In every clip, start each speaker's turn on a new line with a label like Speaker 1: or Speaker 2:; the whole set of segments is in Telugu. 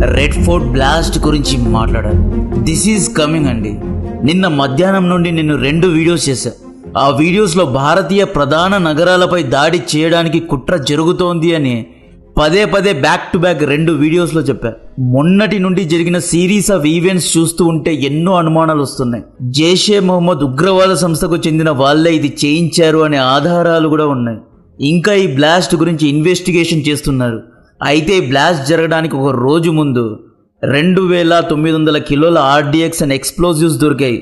Speaker 1: రెడ్ ఫోర్ట్ బ్లాస్ట్ గురించి మాట్లాడాలి. దిస్ ఈజ్ కమింగ్ అండి. నిన్న మధ్యాహ్నం నుండి నేను 2 వీడియోస్ చేశా. ఆ వీడియోస్లో భారతీయ ప్రధాన నగరాలపై దాడి చేయడానికి కుట్ర జరుగుతోంది అని పదే బ్యాక్ టు బ్యాక్ 2 వీడియోస్లో చెప్పా. మొన్నటి నుండి జరిగిన సిరీస్ ఆఫ్ ఈవెంట్స్ చూస్తూ ఉంటే ఎన్నో అనుమానాలు వస్తున్నాయి. జైషే మొహమ్మద్ ఉగ్రవాద సంస్థకు చెందిన వాళ్ళే ఇది చేయించారు అనే ఆధారాలు కూడా ఉన్నాయి. ఇంకా ఈ బ్లాస్ట్ గురించి ఇన్వెస్టిగేషన్ చేస్తున్నారు. అయితే ఈ బ్లాస్ట్ జరగడానికి ఒక రోజు ముందు 2900 కిలోల RDX అండ్ ఎక్స్ప్లోజివ్స్ దొరికాయి.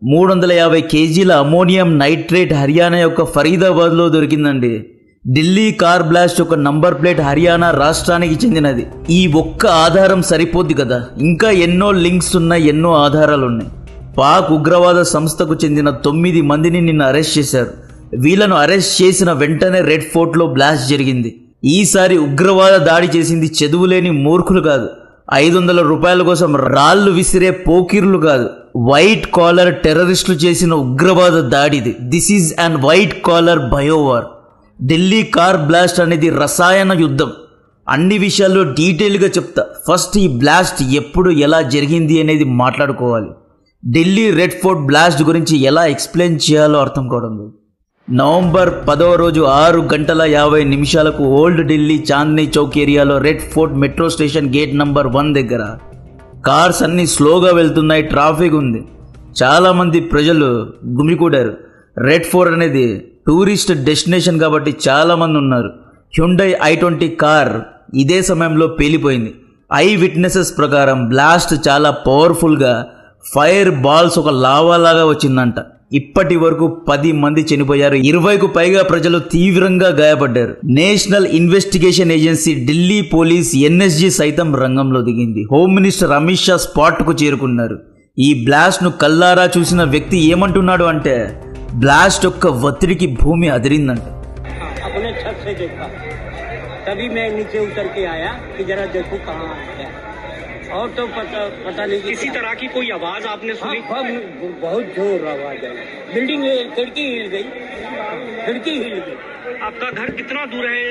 Speaker 1: 350 కేజీల అమోనియం నైట్రేట్ హర్యానా యొక్క ఫరీదాబాద్లో దొరికిందండి. ఢిల్లీ కార్ బ్లాస్ట్ యొక్క నంబర్ ప్లేట్ హర్యానా రాష్ట్రానికి చెందినది. ఈ ఒక్క ఆధారం సరిపోద్ది కదా, ఇంకా ఎన్నో లింక్స్ ఉన్నాయి, ఎన్నో ఆధారాలు ఉన్నాయి. పాక్ ఉగ్రవాద సంస్థకు చెందిన 9 మందిని నిన్న అరెస్ట్ చేశారు. వీళ్ళను అరెస్ట్ చేసిన వెంటనే రెడ్ ఫోర్ట్లో బ్లాస్ట్ జరిగింది. ఈసారి ఉగ్రవాద దాడి చేసింది చదువులేని మూర్ఖులు కాదు, 500 రూపాయల కోసం రాళ్లు విసిరే పోకిర్లు కాదు, వైట్ కాలర్ టెర్రరిస్టులు చేసిన ఉగ్రవాద దాడిది. This is an white collar biowar. Delhi car blast అనేది రసాయన యుద్ధం. అన్ని విషయాల్లో డీటెయిల్గా చెప్తా. ఫస్ట్ ఈ బ్లాస్ట్ ఎప్పుడు ఎలా జరిగింది అనేది మాట్లాడుకోవాలి. ఢిల్లీ రెడ్ ఫోర్ట్ బ్లాస్ట్ గురించి ఎలా ఎక్స్ప్లెయిన్ చేయాలో అర్థం కావడం లేదు. నవంబర్ 10వ రోజు 6:50 ఓల్డ్ ఢిల్లీ చాందనీ చౌక్ ఏరియాలో red fort metro station gate number 1 దగ్గర కార్స్ అన్నీ స్లోగా వెళ్తున్నాయి, ట్రాఫిక్ ఉంది. చాలామంది ప్రజలు గుమికూడారు. రెడ్ ఫోర్ట్ అనేది టూరిస్ట్ డెస్టినేషన్ కాబట్టి చాలామంది ఉన్నారు. హ్యుండై i20 కార్ ఇదే సమయంలో పేలిపోయింది. ఐ విట్నెసెస్ ప్రకారం బ్లాస్ట్ చాలా పవర్ఫుల్గా ఫైర్ బాల్స్ ఒక లావాలాగా వచ్చిందంట. ఇప్పటి వరకు 10 మంది చనిపోయారు, 20కు పైగా ప్రజలు తీవ్రంగా గాయపడ్డారు. National investigation agency Delhi police NSG సైతం రంగంలో దిగింది. హోమ్ మినిస్టర్ అమిత్ షా స్పాట్కు చేరుకున్నారు. ఈ బ్లాస్ట్ను కల్లారా చూసిన వ్యక్తి ఏమంటున్నాడు అంటే, బ్లాస్ట్ యొక్క ఒత్తిడికి భూమి అదిరిందంట.
Speaker 2: और तो पता नहीं किसी तरह की कोई आवाज आपने सुनी? बहुत जोर आवाज आई, बिल्डिंग खिड़की हिल गई, आपका घर कितना दूर है?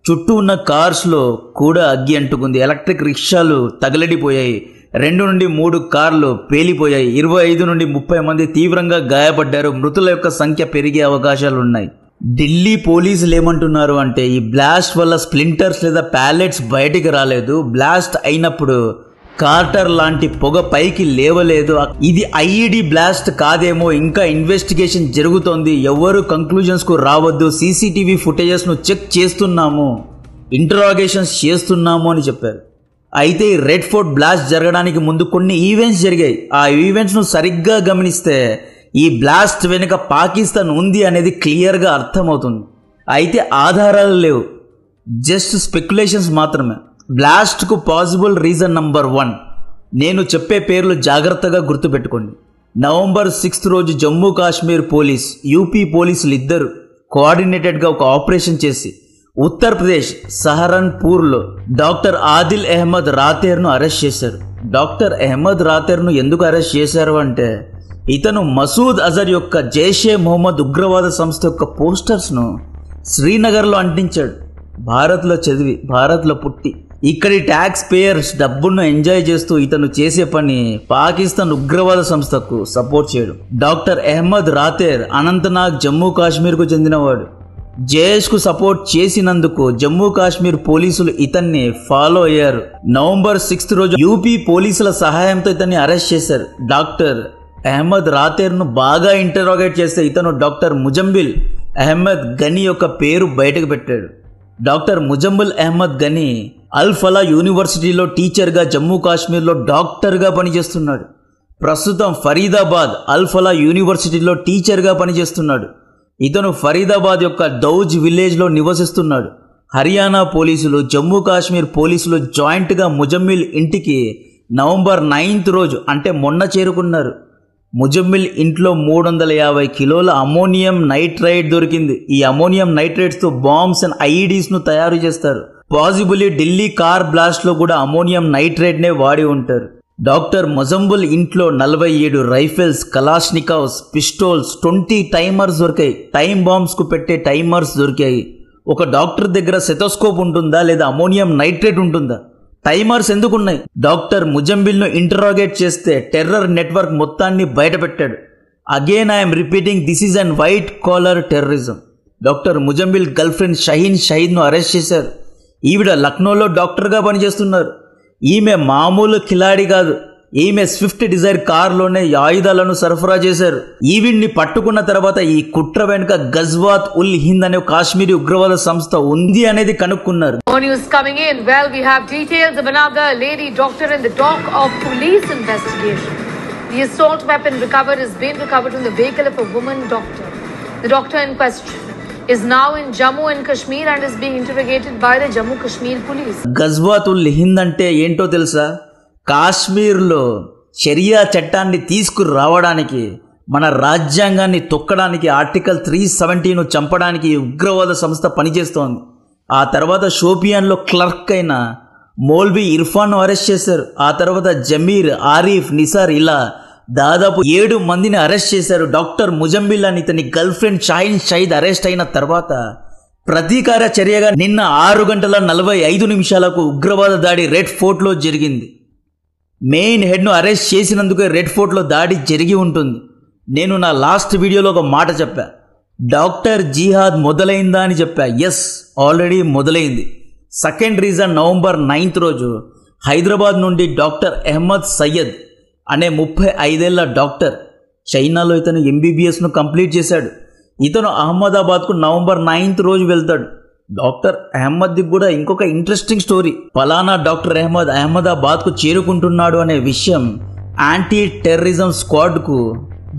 Speaker 1: చుట్టూ ఉన్న కార్స్లో కూడా అగ్గి అంటుకుంది. ఎలక్ట్రిక్ రిక్షాలు తగలడిపోయాయి. 2 నుండి 3 కార్లు పేలిపోయాయి. 25 నుండి 30 మంది తీవ్రంగా గాయపడ్డారు. మృతుల యొక్క సంఖ్య పెరిగే అవకాశాలు ఉన్నాయి. ఢిల్లీ పోలీసులు ఏమంటున్నారు అంటే, ఈ బ్లాస్ట్ వల్ల స్ప్లింటర్స్ లేదా ప్యాలెట్స్ బయటికి రాలేదు. బ్లాస్ట్ అయినప్పుడు కార్టర్ లాంటి పొగ పైకి లేవలేదు. ఇది IED బ్లాస్ట్ కాదేమో, ఇంకా ఇన్వెస్టిగేషన్ జరుగుతోంది, ఎవరు కంక్లూజన్స్కు రావద్దు, CCTV ఫుటేజెస్ను చెక్ చేస్తున్నాము, ఇంటరాగేషన్స్ చేస్తున్నాము అని చెప్పారు. అయితే ఈ రెడ్ ఫోర్ట్ బ్లాస్ట్ జరగడానికి ముందు కొన్ని ఈవెంట్స్ జరిగాయి. ఆ ఈవెంట్స్ను సరిగ్గా గమనిస్తే ఈ బ్లాస్ట్ వెనుక పాకిస్తాన్ ఉంది అనేది క్లియర్గా అర్థమవుతుంది. అయితే ఆధారాలు లేవు, జస్ట్ స్పెక్యులేషన్స్ మాత్రమే. బ్లాస్ట్కు పాసిబుల్ రీజన్ నంబర్ 1, నేను చెప్పే పేర్లు జాగ్రత్తగా గుర్తుపెట్టుకోండి. నవంబర్ 6 రోజు జమ్మూ కాశ్మీర్ పోలీస్, UP పోలీసులు ఇద్దరు కోఆర్డినేటెడ్గా ఒక ఆపరేషన్ చేసి ఉత్తరప్రదేశ్ సహరన్పూర్లో డాక్టర్ ఆదిల్ అహ్మద్ రాతేర్ను అరెస్ట్ చేశారు. డాక్టర్ అహ్మద్ రాతేర్ను ఎందుకు అరెస్ట్ చేశారు అంటే, ఇతను మసూద్ అజర్ యొక్క జైషే మొహమ్మద్ ఉగ్రవాద సంస్థ యొక్క పోస్టర్స్ను శ్రీనగర్లో అంటించాడు. భారత్లో చదివి, భారత్లో పుట్టి, ఇక్కడి ట్యాక్స్ పేయర్స్ డబ్బును ఎంజాయ్ చేస్తూ ఇతను చేసే పని పాకిస్తాన్ ఉగ్రవాద సంస్థకు సపోర్ట్ చేయడం. డాక్టర్ అహ్మద్ రాతేర్ అనంతనాగ్ జమ్మూ కాశ్మీర్కు చెందినవాడు. జైష్కు సపోర్ట్ చేసినందుకు జమ్మూ కాశ్మీర్ పోలీసులు ఇతన్ని ఫాలో అయ్యారు. నవంబర్ 6 రోజు UP పోలీసుల సహాయంతో ఇతన్ని అరెస్ట్ చేశారు. డాక్టర్ అహ్మద్ రాతేర్ను బాగా ఇంటరాగేట్ చేస్తే ఇతను డాక్టర్ ముజంబిల్ అహ్మద్ గనీ యొక్క పేరు బయటకు పెట్టాడు. డాక్టర్ ముజంబిల్ అహ్మద్ గనీ అల్ ఫలా యూనివర్సిటీలో టీచర్గా, జమ్మూ కాశ్మీర్లో డాక్టర్గా పనిచేస్తున్నాడు. ప్రస్తుతం ఫరీదాబాద్ అల్ ఫలా యూనివర్సిటీలో టీచర్గా పనిచేస్తున్నాడు. ఇతను ఫరీదాబాద్ యొక్క దౌజ్ విలేజ్లో నివసిస్తున్నాడు. హర్యానా పోలీసులు, జమ్మూ కాశ్మీర్ పోలీసులు జాయింట్గా ముజమ్మిల్ ఇంటికి నవంబర్ 9th రోజు అంటే మొన్న చేరుకున్నారు. ముజమ్మిల్ ఇంట్లో 350 కిలోల అమోనియం నైట్రైడ్ దొరికింది. ఈ అమోనియం నైట్రైడ్స్తో బాంబ్స్ అండ్ IEDస్ను తయారు చేస్తారు. పాసిబుల్లీ ఢిల్లీ కార్ బ్లాస్ట్లో కూడా అమోనియం నైట్రైడ్నే వాడి ఉంటారు. డాక్టర్ ముజంబుల్ ఇంట్లో 47 రైఫిల్స్, కలాష్నికోవ్స్, పిస్టోల్స్, 20 టైమర్స్ దొరికాయి. టైం బాంబ్స్కు పెట్టే టైమర్స్ దొరికాయి. ఒక డాక్టర్ దగ్గర సెటోస్కోప్ ఉంటుందా లేదా అమోనియం నైట్రేట్ ఉంటుందా? టైమర్స్ ఎందుకున్నాయి? డాక్టర్ ముజంబిల్ను ఇంటరాగేట్ చేస్తే టెర్రర్ నెట్వర్క్ మొత్తాన్ని బయటపెట్టాడు. Again I'm repeating, this is an white collar terrorism. Doctor Muzammil girlfriend షహీద్ను అరెస్ట్ చేశారు. ఈవిడ లక్నోలో డాక్టర్గా పనిచేస్తున్నారు. ఈమె మామూలు కిలాడి కాదు. ఈమె స్విఫ్ట్ డిజైర్ కారులోనే ఆయుధాలను సరఫరా చేశారు. ఈవిడ్ని పట్టుకున్న తర్వాత ఈ కుట్ర వెనుక గజ్వాత్ ఉల్ హింద్ అనే కాశ్మీరీ ఉగ్రవాద సంస్థ ఉంది అనేది కనుక్కున్నారు.
Speaker 3: More news coming in. Well, we have details of another lady doctor in the dock of police investigation. The assault weapon recovered has been recovered from the vehicle of a woman doctor. The doctor in question is now in Jammu and Kashmir and is being interrogated by the Jammu Kashmir police.
Speaker 1: గజ్వాత్ ఉల్ హింద్ అంటే ఏంటో తెలుసా? కాశ్మీర్లో షరియా చట్టాన్ని తీసుకురావడానికి, మన రాజ్యాంగాన్ని తొక్కడానికి, ఆర్టికల్ 370ను చంపడానికి ఉగ్రవాద సంస్థ పనిచేస్తోంది. ఆ తర్వాత షోపియాన్లో క్లర్క్ అయిన మౌల్వీ ఇర్ఫాన్ను అరెస్ట్ చేశారు. ఆ తర్వాత జమీర్, ఆరిఫ్, నిసార్ ఇలా దాదాపు 7 మందిని అరెస్ట్ చేశారు. డాక్టర్ ముజంబిల్ అని ఇతని గర్ల్ ఫ్రెండ్ షహీద్ అరెస్ట్ అయిన తర్వాత ప్రతీకార చర్యగా నిన్న 6:45 ఉగ్రవాద దాడి రెడ్ ఫోర్ట్లో జరిగింది. మెయిన్ హెడ్ను అరెస్ట్ చేసినందుకే రెడ్ ఫోర్ట్లో దాడి జరిగి ఉంటుంది. నేను నా లాస్ట్ వీడియోలో ఒక మాట చెప్పా, డాక్టర్ జిహాద్ మొదలైందా అని చెప్పా. ఎస్, ఆల్రెడీ మొదలైంది. సెకండ్ రీజన్, నవంబర్ 9 రోజు హైదరాబాద్ నుండి డాక్టర్ అహ్మద్ సయ్యద్ అనే 35 ఏళ్ల డాక్టర్, చైనాలో ఇతను ఎంబీబీఎస్ను కంప్లీట్ చేశాడు. ఇతను అహ్మదాబాద్కు నవంబర్ 9 రోజు వెళ్తాడు. డాక్టర్ అహ్మద్ది కూడా ఇంకొక ఇంట్రెస్టింగ్ స్టోరీ. ఫలానా డాక్టర్ అహ్మద్ అహ్మదాబాద్కు చేరుకుంటున్నాడు అనే విషయం యాంటీ టెర్రరిజం స్క్వాడ్కు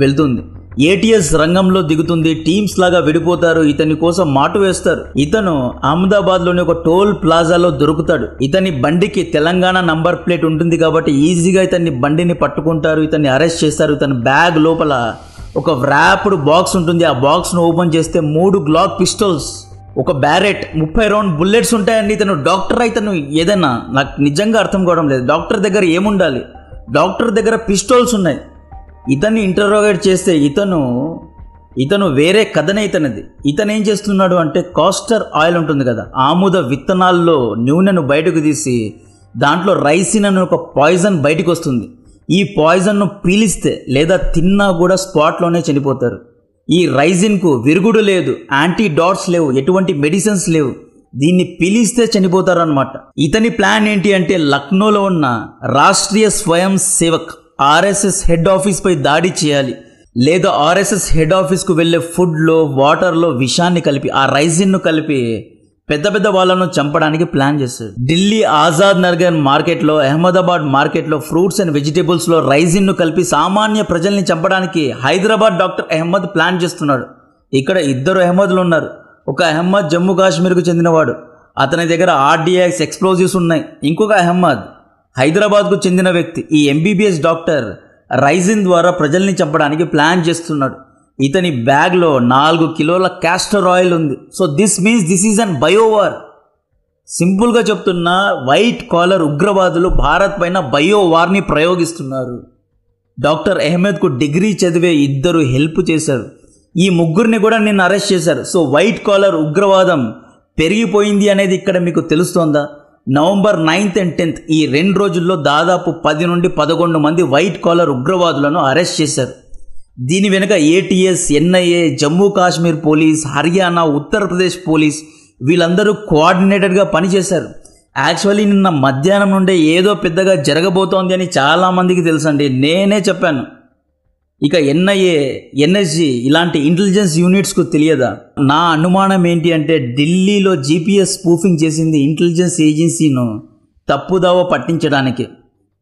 Speaker 1: వెళ్తుంది. ఏటీఎస్ రంగంలో దిగుతుంది. టీమ్స్ లాగా విడిపోతారు. ఇతని కోసం మాటు వేస్తారు. ఇతను అహ్మదాబాద్లోని ఒక టోల్ ప్లాజాలో దొరుకుతాడు. ఇతని బండికి తెలంగాణ నంబర్ ప్లేట్ ఉంటుంది కాబట్టి ఈజీగా ఇతన్ని బండిని పట్టుకుంటారు. ఇతన్ని అరెస్ట్ చేస్తారు. ఇతని బ్యాగ్ లోపల ఒక వ్రాప్డ్ బాక్స్ ఉంటుంది. ఆ బాక్స్ను ఓపెన్ చేస్తే 3 గ్లాక్ పిస్టల్స్, ఒక బ్యారెట్, 30 రౌండ్ బుల్లెట్స్ ఉంటాయండి. ఇతను డాక్టర్, ఇతను ఏదైనా నాకు నిజంగా అర్థం కావడం లేదు. డాక్టర్ దగ్గర ఏముండాలి? డాక్టర్ దగ్గర పిస్టల్స్ ఉన్నాయి. ఇతన్ని ఇంటరోగేట్ చేస్తే ఇతను వేరే కథనే ఇతనిది. ఇతను ఏం చేస్తున్నాడు అంటే, కాస్టర్ ఆయిల్ ఉంటుంది కదా, ఆముద విత్తనాల్లో నూనెను బయటకు తీసి దాంట్లో రైసిన్ అనే ఒక పాయిజన్ బయటకు వస్తుంది. ఈ పాయిజన్ను పీలిస్తే లేదా తిన్నా కూడా స్పాట్లోనే చనిపోతారు. ఈ రైజిన్కు విరుగుడు లేదు, యాంటీడాట్స్ లేవు, ఎటువంటి మెడిసిన్స్ లేవు. దీన్ని పీలిస్తే చనిపోతారు అన్నమాట. ఇతని ప్లాన్ ఏంటి అంటే, లక్నోలో ఉన్న రాష్ట్రీయ స్వయం సేవక్ ఆర్ఎస్ఎస్ హెడ్ ఆఫీస్ పై దాడి చేయాలి, లేదా ఆర్ఎస్ఎస్ హెడ్ ఆఫీస్కు వెళ్ళే ఫుడ్లో, వాటర్లో విషాన్ని కలిపి, ఆ రైజిన్ను కలిపి పెద్ద పెద్ద వాళ్ళను చంపడానికి ప్లాన్ చేశాడు. ఢిల్లీ ఆజాద్ నగర్ మార్కెట్లో, అహ్మదాబాద్ మార్కెట్లో ఫ్రూట్స్ అండ్ వెజిటేబుల్స్లో రైజిన్ను కలిపి సామాన్య ప్రజల్ని చంపడానికి హైదరాబాద్ డాక్టర్ అహ్మద్ ప్లాన్ చేస్తున్నాడు. ఇక్కడ 2 అహ్మద్లు ఉన్నారు. ఒక అహ్మద్ జమ్మూ కాశ్మీర్కు చెందినవాడు, అతని దగ్గర ఆర్డీఎక్స్ ఎక్స్ప్లోజివ్స్ ఉన్నాయి. ఇంకొక అహ్మద్ హైదరాబాద్కు చెందిన వ్యక్తి. ఈ ఎంబీబీఎస్ డాక్టర్ రైజిన్ ద్వారా ప్రజల్ని చంపడానికి ప్లాన్ చేస్తున్నాడు. ఇతని బ్యాగ్లో 4 కిలోల క్యాస్టర్ ఆయిల్ ఉంది. So this means this is an biowar. సింపుల్గా చెప్తున్నా, వైట్ కాలర్ ఉగ్రవాదులు భారత్ పైన బయోవార్ని ప్రయోగిస్తున్నారు. డాక్టర్ అహ్మద్కు డిగ్రీ చదివే 2 హెల్ప్ చేశారు. ఈ 3 కూడా నిన్ను అరెస్ట్ చేశారు. సో వైట్ కాలర్ ఉగ్రవాదం పెరిగిపోయింది అనేది ఇక్కడ మీకు తెలుస్తోందా? నవంబర్ 9th and 10th ఈ 2 రోజుల్లో దాదాపు 10 నుండి 11 మంది వైట్ కాలర్ ఉగ్రవాదులను అరెస్ట్ చేశారు. దీని వెనుక ATS, NIA, Jammu Kashmir police, Haryana, Uttar Pradesh police వీళ్ళందరూ కోఆర్డినేటెడ్గా పనిచేశారు. యాక్చువల్లీ నిన్న మధ్యాహ్నం నుండే ఏదో పెద్దగా జరగబోతోంది అని చాలామందికి తెలుసండి. నేనే చెప్పాను. ఇక ఎన్ఐఏ, ఎన్ఎస్జీ ఇలాంటి ఇంటెలిజెన్స్ యూనిట్స్కు తెలియదా? నా అనుమానం ఏంటి అంటే, ఢిల్లీలో జీపీఎస్ స్పూఫింగ్ చేసింది ఇంటెలిజెన్స్ ఏజెన్సీను తప్పుదావ పట్టించడానికి.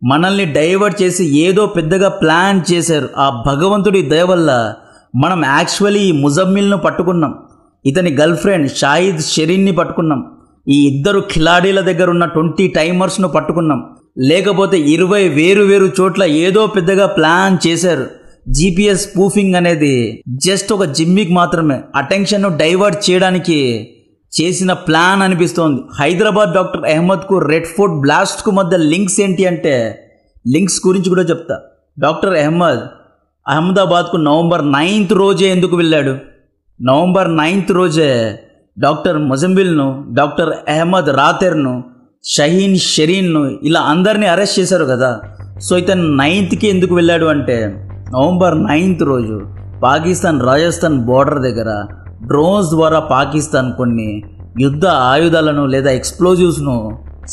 Speaker 1: మనల్ని డైవర్ట్ చేసి ఏదో పెద్దగా ప్లాన్ చేశారు. ఆ భగవంతుడి దయ వల్ల మనం యాక్చువల్లీ ఈ ముజమ్మిల్ను పట్టుకున్నాం. ఇతని గర్ల్ ఫ్రెండ్ షరీన్ని పట్టుకున్నాం. ఈ 2 ఖిలాడీల దగ్గర ఉన్న 20 టైమర్స్ను పట్టుకున్నాం. లేకపోతే 20 వేరు చోట్ల ఏదో పెద్దగా ప్లాన్ చేశారు. జీపీఎస్ స్పూఫింగ్ అనేది జస్ట్ ఒక జిమ్మిక్ మాత్రమే, అటెన్షన్ను డైవర్ట్ చేయడానికి చేసిన ప్లాన్ అనిపిస్తోంది. హైదరాబాద్ డాక్టర్ అహ్మద్కు రెడ్ ఫోర్ట్ బ్లాస్ట్కు మధ్య లింక్స్ ఏంటి అంటే, లింక్స్ గురించి కూడా చెప్తా. డాక్టర్ అహ్మద్ అహ్మదాబాద్కు నవంబర్ 9th రోజే ఎందుకు వెళ్ళాడు? నవంబర్ 9th రోజే డాక్టర్ ముజంబిల్ను, డాక్టర్ అహ్మద్ రాతెర్ను షహీన్ షరీన్ను ఇలా అందరినీ అరెస్ట్ చేశారు కదా. సో ఇతను 9th ఎందుకు వెళ్ళాడు అంటే నవంబర్ 9 రోజు పాకిస్తాన్ రాజస్థాన్ బోర్డర్ దగ్గర డ్రోన్స్ ద్వారా పాకిస్తాన్ కొన్ని యుద్ధ ఆయుధాలను లేదా ఎక్స్ప్లోజివ్స్ను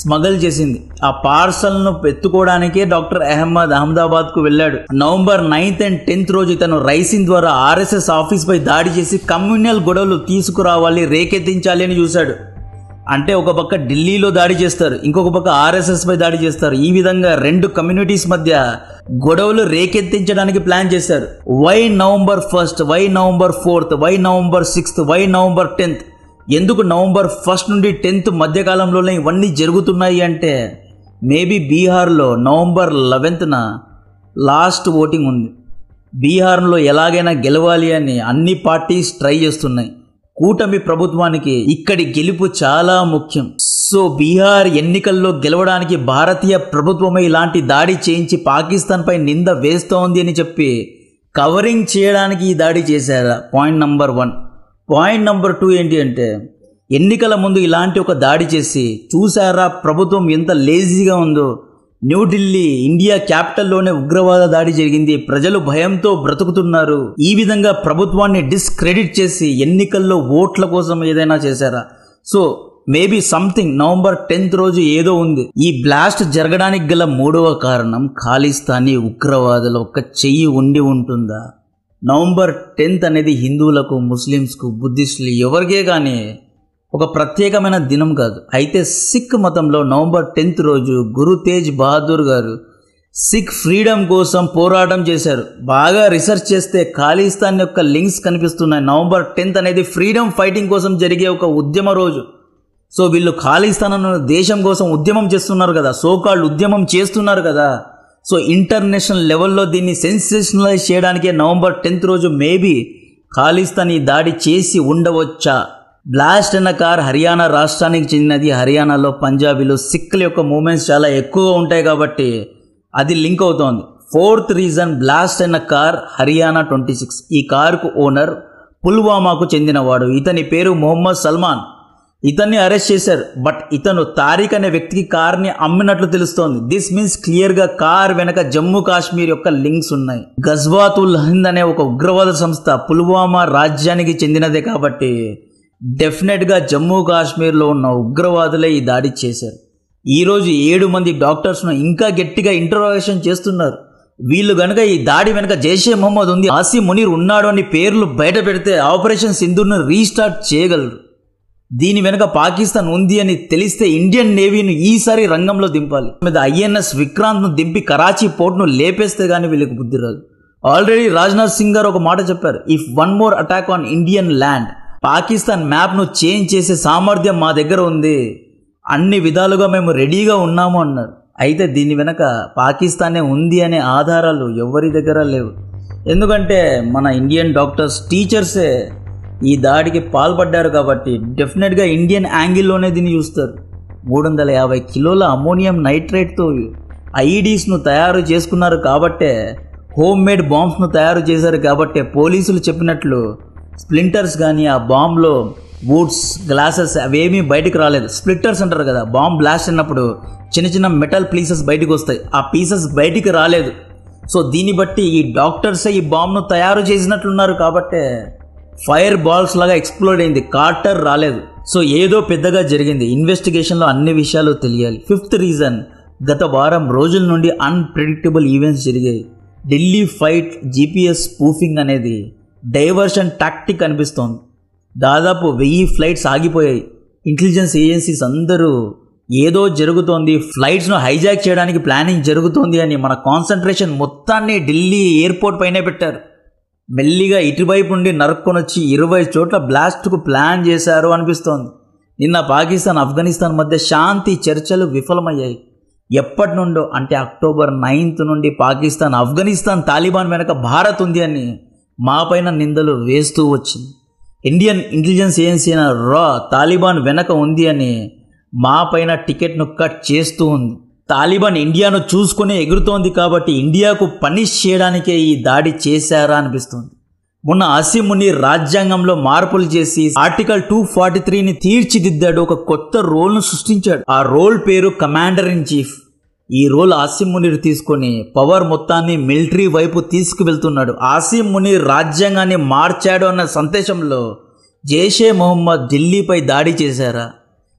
Speaker 1: స్మగల్ చేసింది. ఆ పార్సల్ను ఎత్తుకోవడానికే డాక్టర్ అహ్మదాబాద్కు వెళ్ళాడు. నవంబర్ 9th and 10th రోజు ఇతను రైసింగ్ ద్వారా RSS ఆఫీస్పై దాడి చేసి కమ్యూనల్ గొడవలు తీసుకురావాలి, రేకెత్తించాలి అని చూశాడు. అంటే ఒక పక్క ఢిల్లీలో దాడి చేస్తారు, ఇంకొక పక్క RSS పై దాడి చేస్తారు. ఈ విధంగా 2 కమ్యూనిటీస్ మధ్య గొడవలు రేకెత్తించడానికి ప్లాన్ చేశారు. Why November 1st, why November 4th, why November 6th, why November 10th? ఎందుకు నవంబర్ 1st నుండి 10th మధ్యకాలంలోనే ఇవన్నీ జరుగుతున్నాయి అంటే మేబీ బీహార్లో నవంబర్ 11th లాస్ట్ ఓటింగ్ ఉంది. బీహార్లో ఎలాగైనా గెలవాలి అని అన్ని పార్టీస్ ట్రై చేస్తున్నాయి. కూటమి ప్రభుత్వానికి ఇక్కడి గెలుపు చాలా ముఖ్యం. సో బీహార్ ఎన్నికల్లో గెలవడానికి భారతీయ ప్రభుత్వమే ఇలాంటి దాడి చేయించి పాకిస్తాన్పై నింద వేస్తోంది అని చెప్పి కవరింగ్ చేయడానికి ఈ దాడి చేశారా? Point number 1. పాయింట్ నెంబర్ 2 ఏంటి అంటే ఎన్నికల ముందు ఇలాంటి ఒక దాడి చేసి చూసారా ప్రభుత్వం ఎంత లేజీగా ఉందో. న్యూఢిల్లీ ఇండియా క్యాపిటల్లోనే ఉగ్రవాద దాడి జరిగింది, ప్రజలు భయంతో బ్రతుకుతున్నారు. ఈ విధంగా ప్రభుత్వాన్ని డిస్క్రెడిట్ చేసి ఎన్నికల్లో ఓట్ల కోసం ఏదైనా చేశారా? So maybe something November 10th రోజు ఏదో ఉంది. ఈ బ్లాస్ట్ జరగడానికి గల 3వ కారణం ఖాళిస్తానీ ఉగ్రవాదుల ఒక చెయ్యి ఉండి ఉంటుందా? నవంబర్ 10th అనేది హిందువులకు, ముస్లిమ్స్కు, బుద్ధిస్టులు ఎవరికే కానీ ఒక ప్రత్యేకమైన దినం కాదు. అయితే సిక్ మతంలో నవంబర్ 10th రోజు గురు తేజ్ బహదూర్ గారు సిక్ ఫ్రీడమ్ కోసం పోరాటం చేశారు. బాగా రీసెర్చ్ చేస్తే ఖాళిస్తాన్ యొక్క లింక్స్ కనిపిస్తున్నాయి. నవంబర్ 10th అనేది ఫ్రీడమ్ ఫైటింగ్ కోసం జరిగే ఒక ఉద్యమ రోజు. సో వీళ్ళు ఖాళిస్తాన్ అన్న దేశం కోసం ఉద్యమం చేస్తున్నారు కదా, సోకాల్డ్ ఉద్యమం చేస్తున్నారు కదా. సో ఇంటర్నేషనల్ లెవెల్లో దీన్ని సెన్సేషనలైజ్ చేయడానికే నవంబర్ 10th రోజు మేబీ ఖాళిస్తాన్ ఈ దాడి చేసి ఉండవచ్చా? బ్లాస్ట్ అన్న కార్ హర్యానా రాష్ట్రానికి చెందినది. హర్యానాలో పంజాబీలు, సిక్కుల యొక్క మూమెంట్స్ చాలా ఎక్కువగా ఉంటాయి కాబట్టి అది లింక్ అవుతోంది. 4th రీజన్ బ్లాస్ట్ అయిన కార్ హర్యానా 26. ఈ కారుకు ఓనర్ పుల్వామాకు చెందినవాడు. ఇతని పేరు మొహమ్మద్ సల్మాన్. ఇతన్ని అరెస్ట్ చేశారు. బట్ ఇతను తారిక్ అనే వ్యక్తికి కార్ని అమ్మినట్లు తెలుస్తోంది. దిస్ మీన్స్ క్లియర్గా కార్ వెనక జమ్మూ కాశ్మీర్ యొక్క లింక్స్ ఉన్నాయి. గజ్వాతుల్ హింద్ అనే ఒక ఉగ్రవాద సంస్థ పుల్వామా రాజ్యానికి చెందినదే కాబట్టి డెఫినెట్గా జమ్మూ కాశ్మీర్లో ఉన్న ఉగ్రవాదులే ఈ దాడి చేశారు. ఈరోజు 7 మంది డాక్టర్స్ను ఇంకా గట్టిగా ఇంటరోగేషన్ చేస్తున్నారు. వీళ్ళు గనక ఈ దాడి వెనక జైషే మొహమ్మద్ ఉంది, ఆసిమ్ మునీర్ ఉన్నాడు అని పేర్లు బయట పెడితే ఆపరేషన్ సింధూర్ను రీస్టార్ట్ చేయగలరు. దీని వెనుక పాకిస్తాన్ ఉంది అని తెలిస్తే ఇండియన్ నేవీను ఈసారి రంగంలో దింపాలి. మీద INS విక్రాంత్ను దింపి కరాచీ పోర్ట్ను లేపేస్తే కానీ వీళ్ళకి బుద్ధి రాదు. ఆల్రెడీ రాజ్నాథ్ సింగ్ గారు ఒక మాట చెప్పారు, if 1 more attack on Indian land, Pakistan మ్యాప్ను చేంజ్ చేసే సామర్థ్యం మా దగ్గర ఉంది, అన్ని విధాలుగా మేము రెడీగా ఉన్నాము అన్నారు. అయితే దీని వెనక పాకిస్తానే ఉంది అనే ఆధారాలు ఎవరి దగ్గర లేవు. ఎందుకంటే మన ఇండియన్ డాక్టర్స్, టీచర్సే ఈ దాడికి పాల్పడ్డారు కాబట్టి డెఫినెట్గా ఇండియన్ యాంగిల్లోనే దీన్ని చూస్తారు. 350 కిలోల అమోనియం నైట్రేట్తో IEDస్ను తయారు చేసుకున్నారు కాబట్టే, హోమ్ మేడ్ బాంబ్స్ను తయారు చేశారు కాబట్టే పోలీసులు చెప్పినట్లు స్ప్లింటర్స్ కానీ ఆ బాంబ్లో వుడ్స్, గ్లాసెస్ అవేమీ బయటకు రాలేదు. స్ప్లిట్టర్స్ అంటారు కదా, బాంబ్ బ్లాస్ట్ అయినప్పుడు చిన్న చిన్న మెటల్ పీసెస్ బయటకు వస్తాయి, ఆ పీసెస్ బయటికి రాలేదు. సో దీన్ని బట్టి ఈ డాక్టర్సే ఈ బాంబ్ను తయారు చేసినట్లున్నారు కాబట్టే ఫైర్ బాల్స్ లాగా ఎక్స్ప్లోడ్ అయింది, కార్టర్ రాలేదు. సో ఏదో పెద్దగా జరిగింది. ఇన్వెస్టిగేషన్లో అన్ని విషయాలు తెలియాలి. 5th రీజన్, గత వారం రోజుల నుండి అన్ప్రెడిక్టబుల్ ఈవెంట్స్ జరిగాయి. ఢిల్లీ ఫైట్ GPS స్పూఫింగ్ అనేది డైవర్షన్ టాక్టిక్ అనిపిస్తోంది. దాదాపు 1000 ఫ్లైట్స్ ఆగిపోయాయి. ఇంటెలిజెన్స్ ఏజెన్సీస్ అందరూ ఏదో జరుగుతోంది, ఫ్లైట్స్ను హైజాక్ చేయడానికి ప్లానింగ్ జరుగుతోంది అని మన కాన్సన్ట్రేషన్ మొత్తాన్ని ఢిల్లీ ఎయిర్పోర్ట్ పైనే పెట్టారు. మెల్లిగా ఇటువైపు నుండి నరుక్కొని వచ్చి 20 చోట్ల బ్లాస్ట్కు ప్లాన్ చేశారు అనిపిస్తోంది. నిన్న పాకిస్తాన్, ఆఫ్ఘనిస్తాన్ మధ్య శాంతి చర్చలు విఫలమయ్యాయి. ఎప్పటి నుండో అంటే అక్టోబర్ 9th నుండి పాకిస్తాన్, ఆఫ్ఘనిస్తాన్ తాలిబాన్ వెనక భారత్ ఉంది అని మా పైన నిందలు వేస్తూ వచ్చింది. ఇండియన్ ఇంటెలిజెన్స్ ఏజెన్సీ అయిన రా తాలిబాన్ వెనక ఉంది అని మా పైన టికెట్ను కట్ చేస్తూ ఉంది. తాలిబాన్ ఇండియాను చూసుకునే ఎగురుతోంది కాబట్టి ఇండియాకు పనిష్ చేయడానికే ఈ దాడి చేశారా అనిపిస్తుంది. మొన్న ఆసిమ్ మునీర్ రాజ్యాంగంలో మార్పులు చేసి ఆర్టికల్ 243ని తీర్చిదిద్దాడు. ఒక కొత్త రోల్ను సృష్టించాడు. ఆ రోల్ పేరు కమాండర్ ఇన్ చీఫ్. ఈ రోల్ ఆసిమ్ మునీర్ తీసుకొని పవర్ మొత్తాన్ని మిలిటరీ వైపు తీసుకువెళ్తున్నాడు. ఆసిమ్ మునీర్ రాజ్యాంగాన్ని మార్చాడు అన్న సందేశంలో జైషే మొహమ్మద్ ఢిల్లీపై దాడి చేశారా?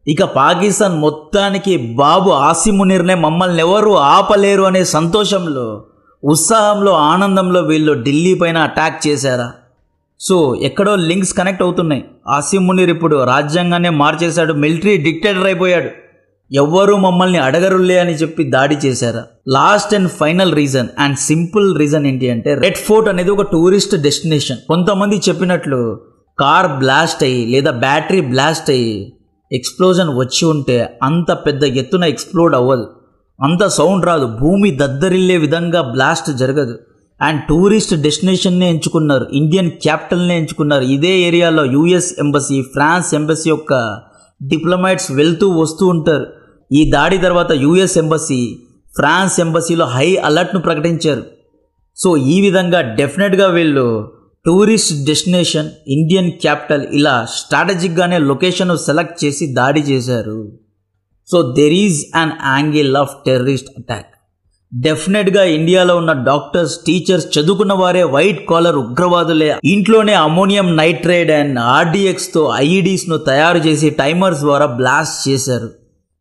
Speaker 1: ఇక పాకిస్తాన్ మొత్తానికి బాబు ఆసిమ్ మునీర్నే మమ్మల్ని ఎవరు ఆపలేరు అనే సంతోషంలో, ఉత్సాహంలో, ఆనందంలో వీళ్ళు ఢిల్లీ పైన అటాక్ చేశారా? సో ఎక్కడో లింక్స్ కనెక్ట్ అవుతున్నాయి. ఆసిమ్ మునీర్ ఇప్పుడు రాజ్యాంగాన్ని మార్చేశాడు, మిలిటరీ డిక్టేటర్ అయిపోయాడు, ఎవ్వరూ మమ్మల్ని అడగరులే అని చెప్పి దాడి చేశారా? Last and final reason and simple reason ఏంటి అంటే, రెడ్ ఫోర్ట్ అనేది ఒక టూరిస్ట్ డెస్టినేషన్. కొంతమంది చెప్పినట్లు కార్ బ్లాస్ట్ అయ్యి లేదా బ్యాటరీ బ్లాస్ట్ అయ్యి ఎక్స్ప్లోజన్ వచ్చి ఉంటే అంత పెద్ద ఎత్తున ఎక్స్ప్లోడ్ అవ్వదు, అంత సౌండ్ రాదు, భూమి దద్దరిల్లే విధంగా బ్లాస్ట్ జరగదు. అండ్ టూరిస్ట్ డెస్టినేషన్నే ఎంచుకున్నారు, ఇండియన్ క్యాపిటల్నే ఎంచుకున్నారు. ఇదే ఏరియాలో యుఎస్ ఎంబసీ, ఫ్రాన్స్ ఎంబసీ యొక్క డిప్లొమాట్స్ వెళ్తూ వస్తూ ఉంటారు. ఈ దాడి తర్వాత యుఎస్ ఎంబసీ, ఫ్రాన్స్ ఎంబసీలో హై అలర్ట్ను ప్రకటించారు. సో ఈ విధంగా డెఫినెట్గా వీళ్ళు టూరిస్ట్ డెస్టినేషన్, ఇండియన్ క్యాపిటల్ ఇలా స్ట్రాటజిక్గానే లొకేషన్ సెలెక్ట్ చేసి దాడి చేశారు. So there is an angle of terrorist attack. డెఫినెట్గా ఇండియాలో ఉన్న డాక్టర్స్, టీచర్స్, చదువుకున్న వారే వైట్ కాలర్ ఉగ్రవాదులే. ఇంట్లోనే అమోనియం నైట్రేట్ అండ్ ఆర్డిఎక్స్తో ఐఈడీస్ను తయారు చేసి టైమర్స్ ద్వారా బ్లాస్ట్ చేశారు.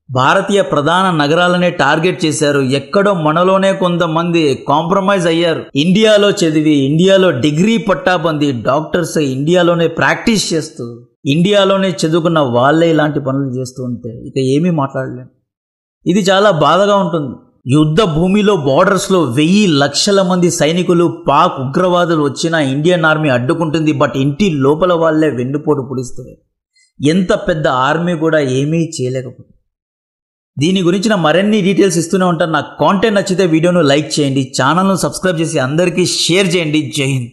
Speaker 1: భారతీయ ప్రధాన నగరాలనే టార్గెట్ చేశారు. ఎక్కడో మనలోనే కొంతమంది కాంప్రమైజ్ అయ్యారు. ఇండియాలో చదివి, ఇండియాలో డిగ్రీ పట్టా పొంది డాక్టర్స్ ఇండియాలోనే ప్రాక్టీస్ చేస్తూ, ఇండియాలోనే చదువుకున్న వాళ్ళే ఇలాంటి పనులు చేస్తూ ఉంటే ఇక ఏమీ మాట్లాడలేం. ఇది చాలా బాధగా ఉంటుంది. యుద్ధ భూమిలో బార్డర్స్లో 1000 లక్షల మంది సైనికులు, పాక్ ఉగ్రవాదులు వచ్చినా ఇండియన్ ఆర్మీ అడ్డుకుంటుంది. బట్ ఇంటి లోపల వాళ్ళే వెన్నుపోటు పుడిస్తే ఎంత పెద్ద ఆర్మీ కూడా ఏమీ చేయలేకపోతుంది. దీని గురించిన మరిన్ని డీటెయిల్స్ ఇస్తూనే ఉంటాను. నాకు కాంటెంట్ నచ్చితే వీడియోను లైక్ చేయండి, ఛానల్ను సబ్స్క్రైబ్ చేసి అందరికీ షేర్ చేయండి. జై హింద్.